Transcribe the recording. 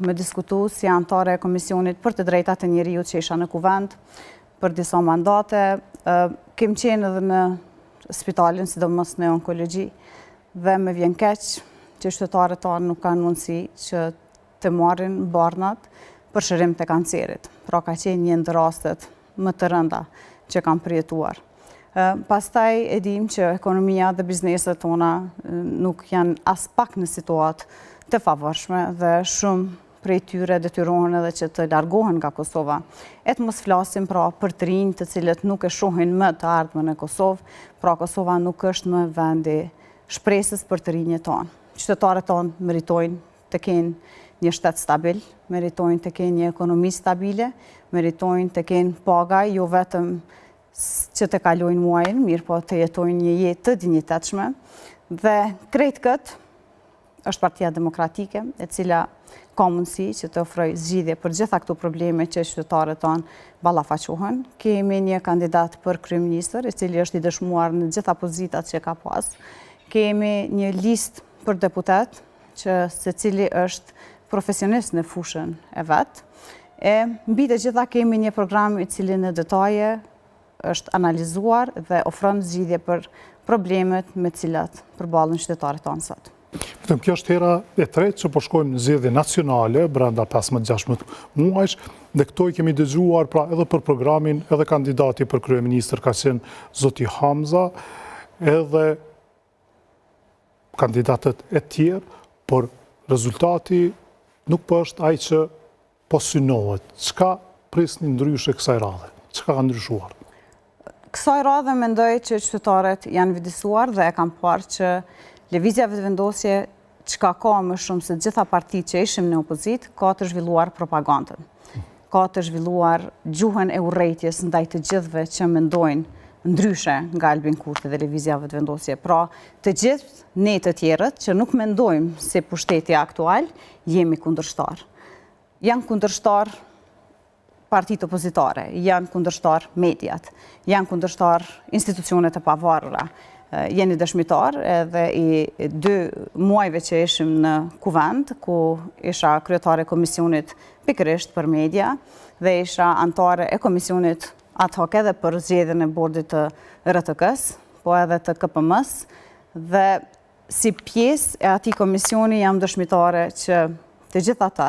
Me diskutu si anëtare e Komisionit për të drejtat e njeriut që isha në kuvend, për disa mandate. Kem qenë edhe në spitalin, sidomos në onkologji, dhe me vjen keq që qytetarët tanë nuk kanë mundësi që të marrin barnat për shërim të kancerit. Pra ka qenë një ndër rastet më të rënda që kam përjetuar. Pastaj e dim që ekonomia dhe bizneset tona nuk janë as pak në situatë të favorshme dhe shumë prej tyre detyrohen edhe që të largohen nga Kosova. E të mos flasim pra për të rinj të cilët nuk e shohin më të ardhmen e Kosovë, pra Kosova nuk është më vendi shpresës për të rinjët tonë. Qytetarët tonë meritojnë të kenë një shtet stabil, meritojnë të kenë një ekonomi stabile, meritojnë të kenë paga, jo vetëm që të kalojnë muajin, mirë po të jetojnë një jetë të dinjitetshme. Dhe krejt këtë është Partia Demokratike, e cila ka mundësi që të ofroj zgjidhje për gjitha këto probleme që qytetarët tonë ballafaqohen. Kemi një kandidat për kryeministër, i cili është i dëshmuar në gjitha pozitat që ka pas. Kemi një listë për deputet, që secili është profesionist në fushën e vet. E mbi të gjitha kemi një program i cili në detaje është analizuar dhe ofron zgjidhje për problemet me të cilat përballen qytetarët tonë sot. Kjo është hera e tretë që po shkojmë në zgjedhje nacionale brenda 15-16 muajsh, dhe këto i kemi dëgjuar pra edhe për programin, edhe kandidati për kryeministër ka qenë zoti Hamza, edhe kandidatët e tjerë, por rezultati nuk po është ai që po synohet. Çka prisni ndryshe kësaj radhe? Çka ka ndryshuar? Kësaj radhe mendoj që qytetarët janë vëdësuar dhe e kam parë që lëvizja vetëvendosje çka ka më shumë se gjitha partitë që ishim në opozit, ka të zhvilluar propagandën. Ka të zhvilluar gjuhën e urrejtjes ndaj të gjithëve që mendojnë ndryshe nga Albin Kurti dhe lëvizja vetëvendosje. Pra, të gjithë ne të tjerët që nuk mendojmë se pushteti aktual, jemi kundërshtar. Janë kundërshtar partitë opozitare, janë kundërshtar mediat, janë kundërshtar institucionet e pavarura. Jeni dëshmitar edhe i 2 muajve që ishim në kuvend, ku isha kryetare Komisionit pikërisht për media dhe isha anëtare e Komisionit ad hoc edhe për zgjedhjen e bordit të RTK-s, po edhe të KPM-s, dhe si pjesë e atij komisioni jam dëshmitare që të gjithë ata